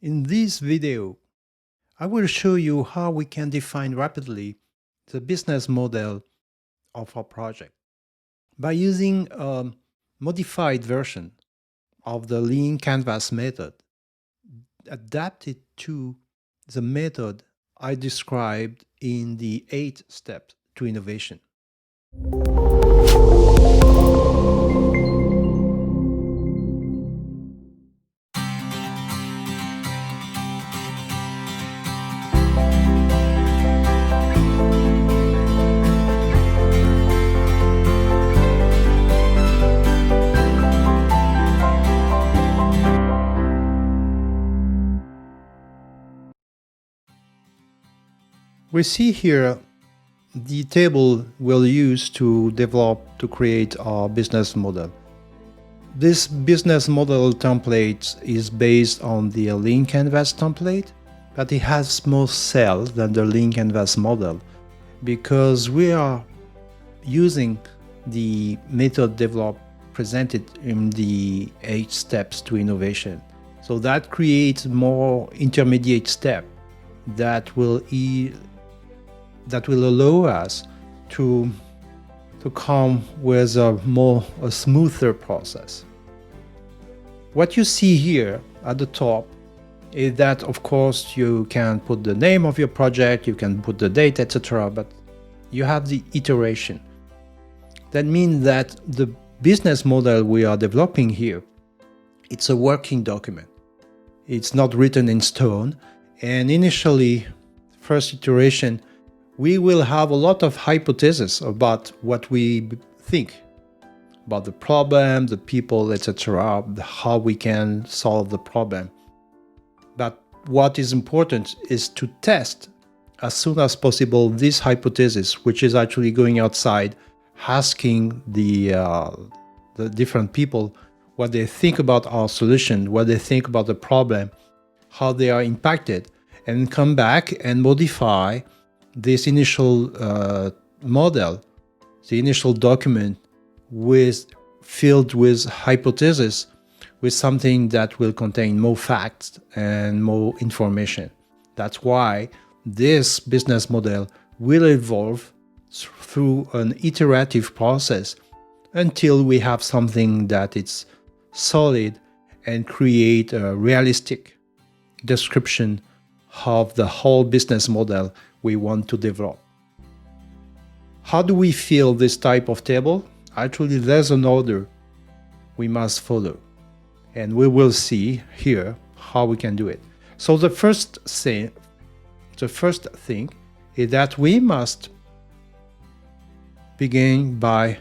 In this video, I will show you how we can define rapidly the business model of our project by using a modified version of the lean canvas method adapted to the method I described in the 8 steps to innovation. We see here the table we'll use to create our business model. This business model template is based on the lean canvas template, but it has more cells than the lean canvas model because we are using the method presented in the 8 steps to innovation. So that creates more intermediate step that will allow us to come with a smoother process. What you see here at the top is that, of course, you can put the name of your project, you can put the date, etc., but you have the iteration. That means that the business model we are developing here, it's a working document. It's not written in stone, and initially, first iteration, we will have a lot of hypotheses about what we think about the problem, the people, etc., how we can solve the problem. But what is important is to test as soon as possible this hypothesis, which is actually going outside, asking the different people what they think about our solution, what they think about the problem, how they are impacted, and come back and modify this initial model, the initial document, filled with hypotheses, with something that will contain more facts and more information. That's why this business model will evolve through an iterative process until we have something that is solid and create a realistic description of the whole business model we want to develop. How do we fill this type of table? Actually, there's an order we must follow, and we will see here how we can do it. So the first thing is that we must begin by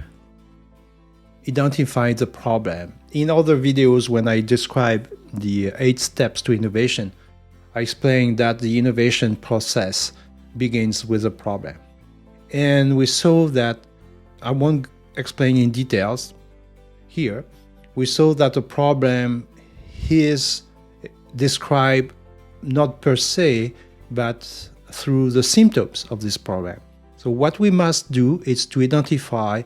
identifying the problem. In other videos, when I describe the 8 steps to innovation, I explained that the innovation process begins with a problem. And we saw that, I won't explain in details here, we saw that the problem is described not per se, but through the symptoms of this problem. So what we must do is to identify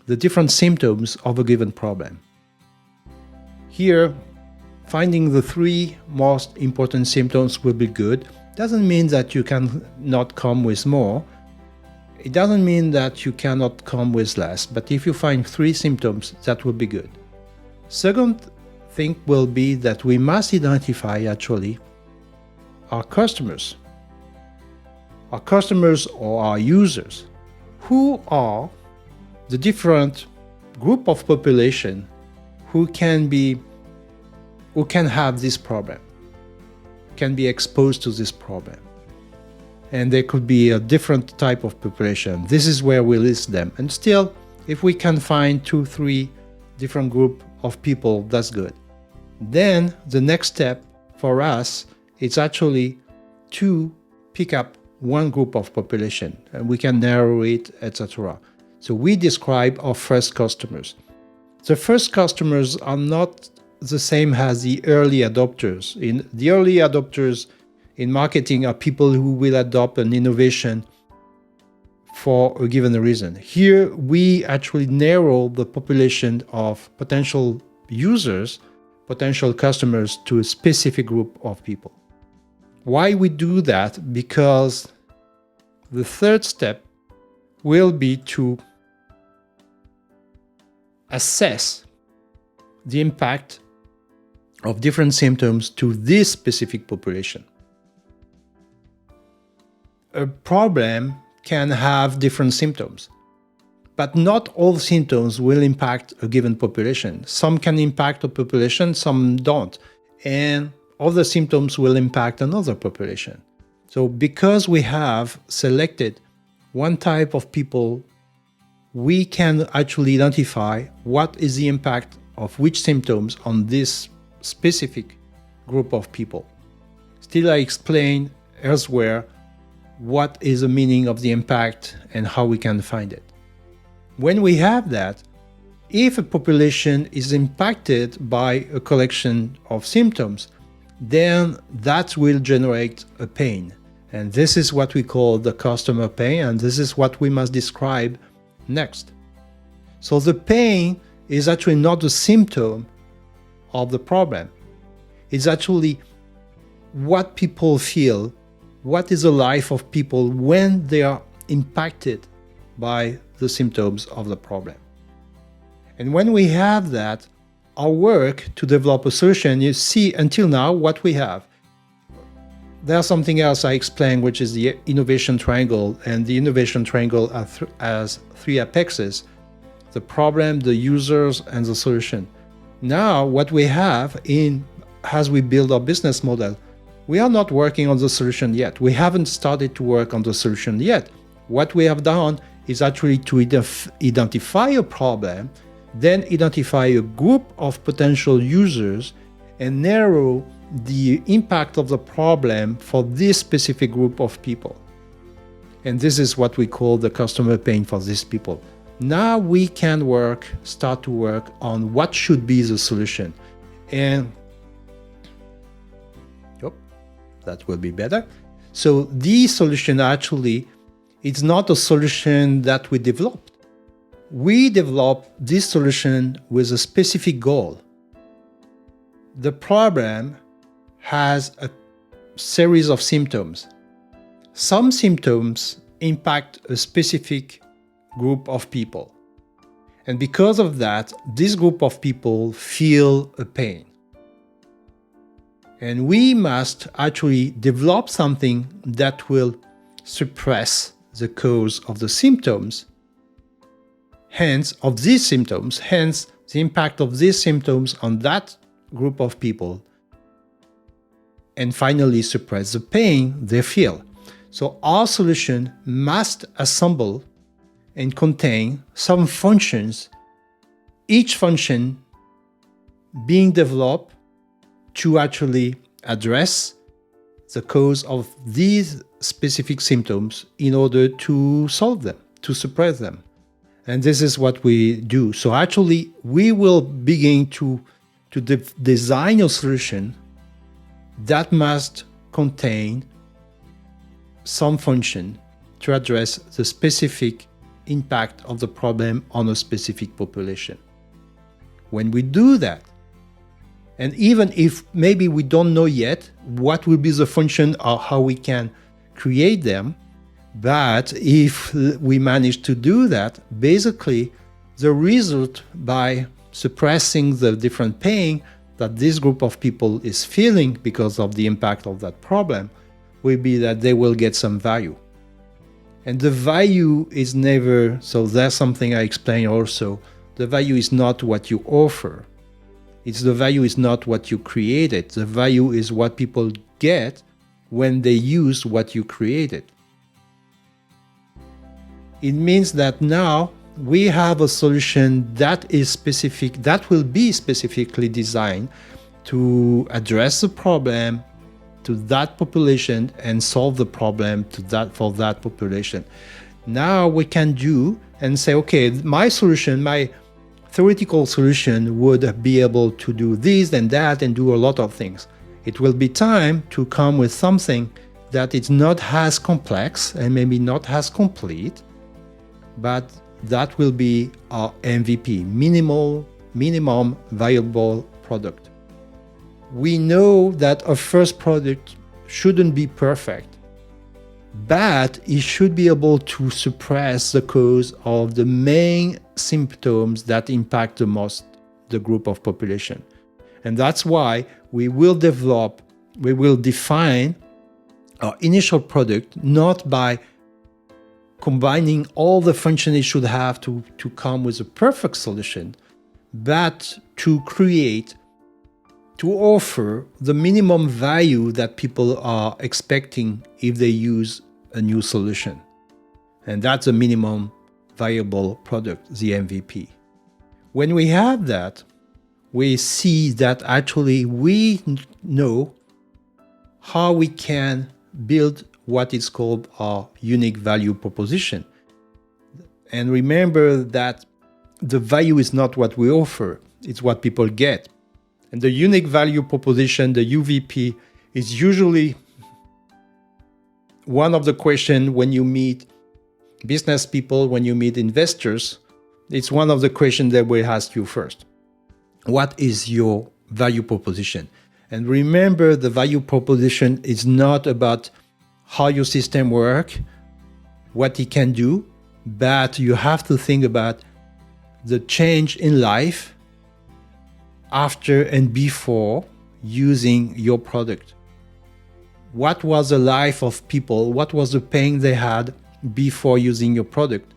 the different symptoms of a given problem. Here, finding the 3 most important symptoms will be good. Doesn't mean that you cannot come with more. It doesn't mean that you cannot come with less, but if you find 3 symptoms, that will be good. Second thing will be that we must identify actually our customers or our users. Who are the different group of population who can have this problem, can be exposed to this problem. And there could be a different type of population. This is where we list them. And still, if we can find 2-3 different group of people, that's good. Then the next step for us is actually to pick up one group of population, and we can narrow it, etc. So we describe our first customers. The first customers are not the same as the early adopters. The early adopters in marketing are people who will adopt an innovation for a given reason. Here, we actually narrow the population of potential users potential customers to a specific group of people. Why we do that? Because the third step will be to assess the impact of different symptoms to this specific population. A problem can have different symptoms, but not all symptoms will impact a given population. Some can impact a population, some don't, and other symptoms will impact another population. So because we have selected one type of people, we can actually identify what is the impact of which symptoms on this specific group of people. Still, I explain elsewhere what is the meaning of the impact and how we can find it. When we have that, if a population is impacted by a collection of symptoms, then that will generate a pain. And this is what we call the customer pain, and this is what we must describe next. So the pain is actually not the symptom of the problem. It's actually what people feel, what is the life of people when they are impacted by the symptoms of the problem. And when we have that, our work to develop a solution, you see until now what we have. There's something else I explained, which is the innovation triangle, and the innovation triangle has three apexes: the problem, the users, and the solution. Now, what we have as we build our business model, we are not working on the solution yet. We haven't started to work on the solution yet. What we have done is actually to identify a problem, then identify a group of potential users, and narrow the impact of the problem for this specific group of people. And this is what we call the customer pain for these people. Now we can start to work on what should be the solution. And that will be better. So the solution actually, it's not a solution that we developed. We developed this solution with a specific goal. The problem has a series of symptoms. Some symptoms impact a specific group of people. And because of that, this group of people feel a pain. And we must actually develop something that will suppress the cause of the symptoms, hence the impact of these symptoms on that group of people, and finally suppress the pain they feel. So our solution must assemble and contain some functions, each function being developed to actually address the cause of these specific symptoms in order to solve them, to suppress them. And this is what we do. So actually, we will begin to design a solution that must contain some function to address the specific impact of the problem on a specific population. When we do that, and even if maybe we don't know yet what will be the function or how we can create them, but if we manage to do that, basically the result by suppressing the different pain that this group of people is feeling because of the impact of that problem will be that they will get some value. And the value is never, so that's something I explained also, the value is not what you offer. The value is not what you created. The value is what people get when they use what you created. It means that now we have a solution that is specific, that will be specifically designed to address the problem to that population and solve the problem for that population. Now we can do and say, okay, my solution, my theoretical solution would be able to do this and that and do a lot of things. It will be time to come with something that is not as complex and maybe not as complete, but that will be our MVP, minimum viable product. we know that a first product shouldn't be perfect, but it should be able to suppress the cause of the main symptoms that impact the most the group of population. And that's why we will define our initial product not by combining all the functions it should have to come with a perfect solution, but to offer the minimum value that people are expecting if they use a new solution. And that's a minimum viable product, the MVP. When we have that, we see that actually we know how we can build what is called our unique value proposition. And remember that the value is not what we offer, it's what people get. And the unique value proposition, the UVP, is usually one of the questions when you meet business people, when you meet investors. It's one of the questions that we ask you first. What is your value proposition? And remember, the value proposition is not about how your system works, what it can do, but you have to think about the change in life after and before using your product. What was the life of people? What was the pain they had before using your product?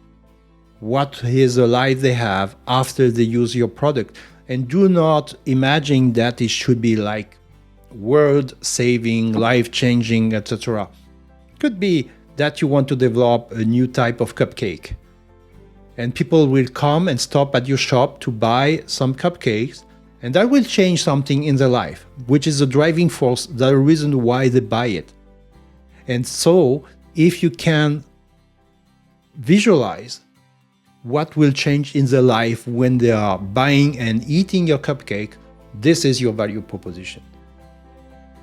What is the life they have after they use your product? And do not imagine that it should be like world-saving, life-changing, etc. Could be that you want to develop a new type of cupcake. And people will come and stop at your shop to buy some cupcakes, and that will change something in their life, which is the driving force, the reason why they buy it. And so, if you can visualize what will change in their life when they are buying and eating your cupcake, this is your value proposition.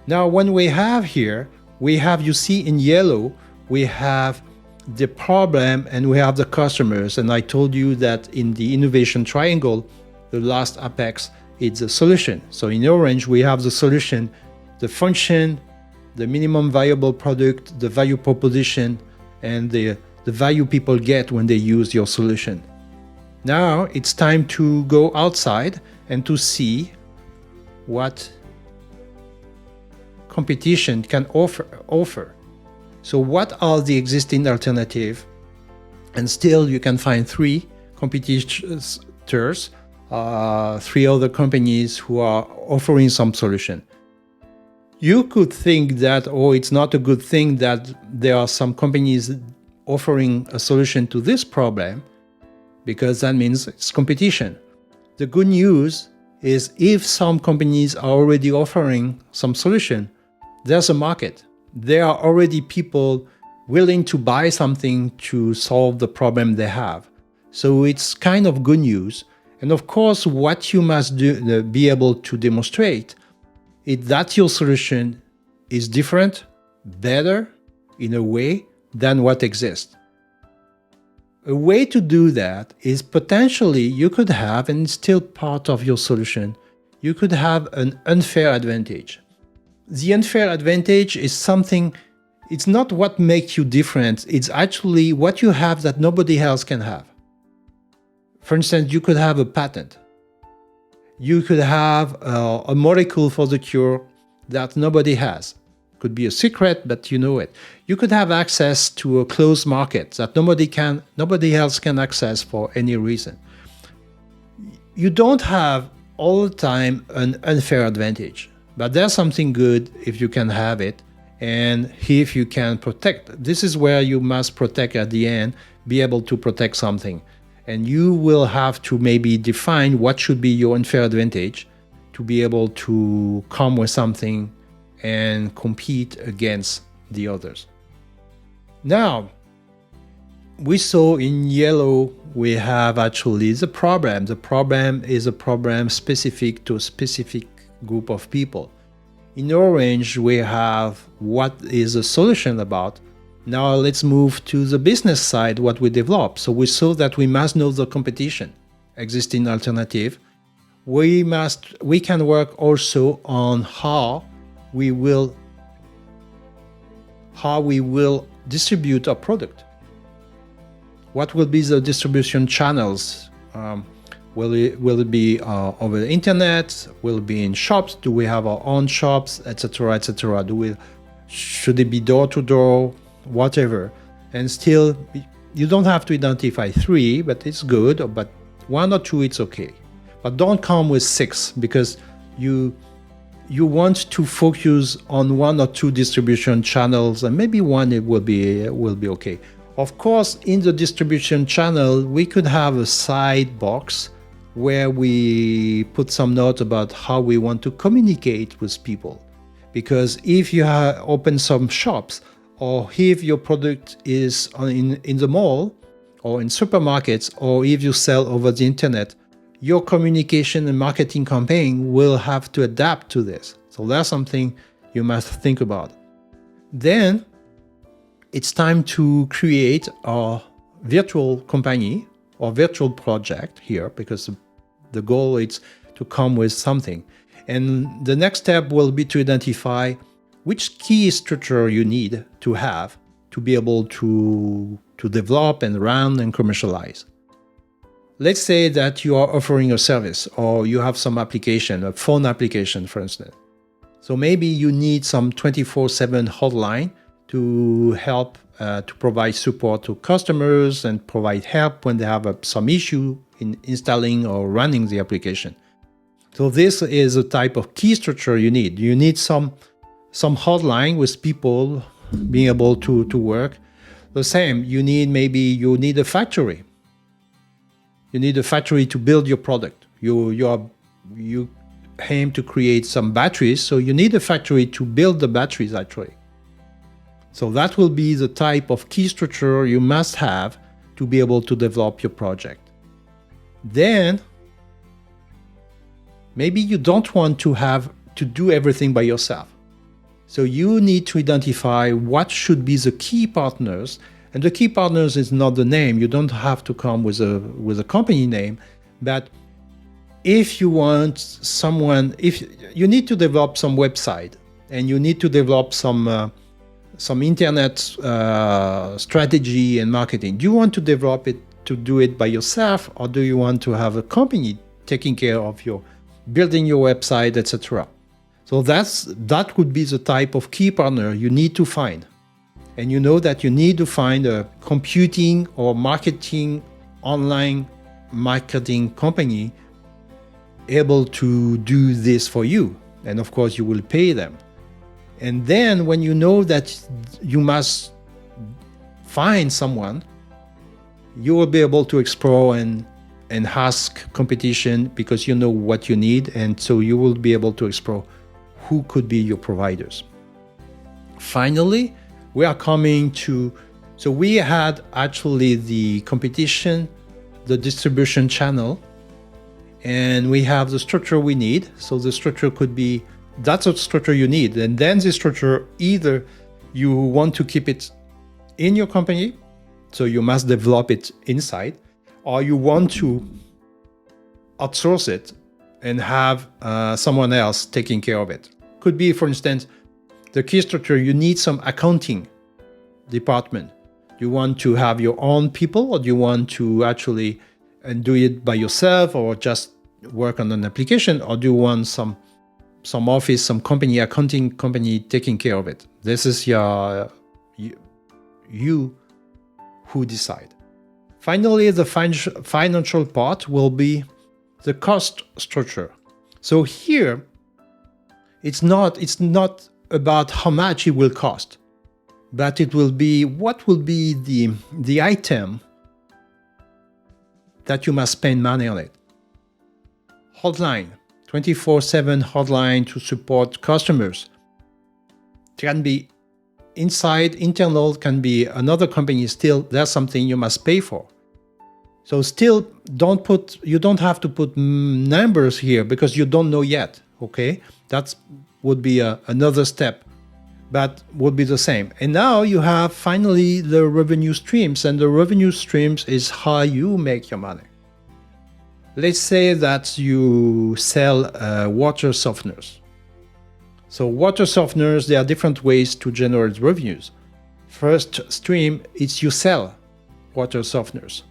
Now, when we have here, you see in yellow, we have the problem and we have the customers. And I told you that in the innovation triangle, the last apex, it's a solution. So in orange, we have the solution, the function, the minimum viable product, the value proposition, and the value people get when they use your solution. Now it's time to go outside and to see what competition can offer. So what are the existing alternatives? And still you can find 3 competitors, 3 other companies who are offering some solution. You could think that, it's not a good thing that there are some companies offering a solution to this problem, because that means it's competition. The good news is if some companies are already offering some solution, there's a market. There are already people willing to buy something to solve the problem they have. So it's kind of good news. And of course, what you must do, be able to demonstrate is that your solution is different, better in a way than what exists. A way to do that is potentially you could have, and it's still part of your solution, you could have an unfair advantage. The unfair advantage is something, it's not what makes you different, it's actually what you have that nobody else can have. For instance, you could have a patent. You could have a molecule for the cure that nobody has. Could be a secret, but you know it. You could have access to a closed market that nobody else can access for any reason. You don't have all the time an unfair advantage, but there's something good if you can have it, and if you can protect. This is where you must protect at the end, be able to protect something. And you will have to maybe define what should be your unfair advantage to be able to come with something and compete against the others. Now, we saw in yellow, we have actually the problem. The problem is a problem specific to a specific group of people. In orange, we have what is the solution about. Now let's move to the business side, what we develop. So we saw that we must know the competition, existing alternative. we can work also on how we will distribute our product. What will be the distribution channels? Will it be over the internet? Will it be in shops? Do we have our own shops, etc., etc.? Should it be door to door? Whatever. And still, you don't have to identify 3, but it's good. But 1 or 2, it's okay. But don't come with 6, because you want to focus on 1 or 2 distribution channels, and maybe 1 it will be okay. Of course, in the distribution channel, we could have a side box where we put some note about how we want to communicate with people. Because if you open some shops, or if your product is in the mall or in supermarkets, or if you sell over the internet, your communication and marketing campaign will have to adapt to this. So that's something you must think about. Then it's time to create a virtual company or virtual project here, because the goal is to come with something. And the next step will be to identify which key structure you need to have to be able to develop and run and commercialize. Let's say that you are offering a service, or you have some application, a phone application, for instance. So maybe you need some 24/7 hotline to help to provide support to customers and provide help when they have some issue in installing or running the application. So this is a type of key structure you need. You need some hotline with people being able to work. The same, you need a factory. You need a factory to build your product. You aim to create some batteries, so you need a factory to build the batteries actually. So that will be the type of key structure you must have to be able to develop your project. Then, maybe you don't want to have to do everything by yourself. So you need to identify what should be the key partners. And the key partners is not the name. You don't have to come with a company name. But if you want someone, if you need to develop some website and you need to develop some internet strategy and marketing, do you want to develop it to do it by yourself, or do you want to have a company taking care of your building your website, etc.? So that would be the type of key partner you need to find. And you know that you need to find a computing or marketing, online marketing company able to do this for you. And of course, you will pay them. And then when you know that you must find someone, you will be able to explore and ask competition, because you know what you need. And so you will be able to explore who could be your providers. Finally, we are coming to, so we had actually the competition, the distribution channel, and we have the structure we need. So the structure could be, that's a structure you need. And then the structure, either you want to keep it in your company, so you must develop it inside, or you want to outsource it and have someone else taking care of it. Could be, for instance, the key structure, you need some accounting department. You want to have your own people, or do you want to actually do it by yourself, or just work on an application, or do you want some office, some company, accounting company taking care of it? This is you who decide. Finally, the financial part will be the cost structure. So here, it's not about how much it will cost, but it will be what will be the item that you must spend money on it. Hotline, 24/7 hotline to support customers. It can be inside, internal, can be another company. Still, that's something you must pay for. So still, you don't have to put numbers here, because you don't know yet, okay? That would be another step, but would be the same. And now you have finally the revenue streams, and the revenue streams is how you make your money. Let's say that you sell water softeners. So water softeners, there are different ways to generate revenues. First stream is you sell water softeners.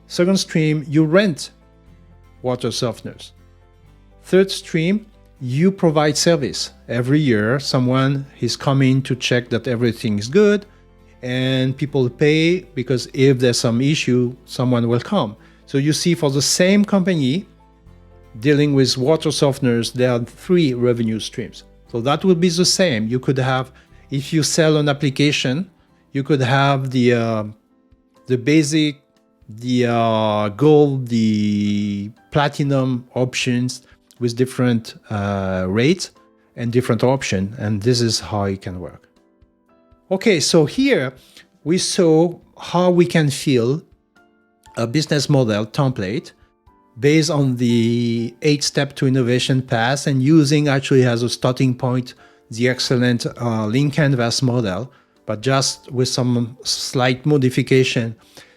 Second stream, you rent water softeners. Third stream, you provide service. Every year, someone is coming to check that everything is good, and people pay because if there's some issue, someone will come. So you see, for the same company dealing with water softeners, there are 3 revenue streams. So that would be the same. You could have, if you sell an application, you could have the basic, the gold, the platinum options with different rates and different options, and this is how it can work. Okay, so here we saw how we can fill a business model template based on the 8-step to innovation path, and using actually as a starting point the excellent lean canvas model, but just with some slight modification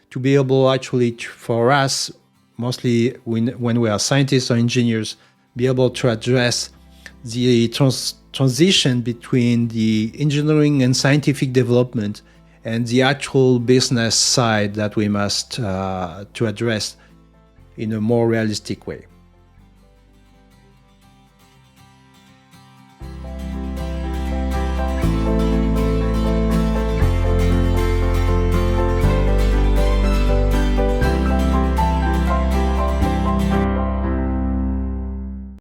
to be able actually for us, mostly when we are scientists or engineers, be able to address the transition between the engineering and scientific development and the actual business side that we must to address in a more realistic way.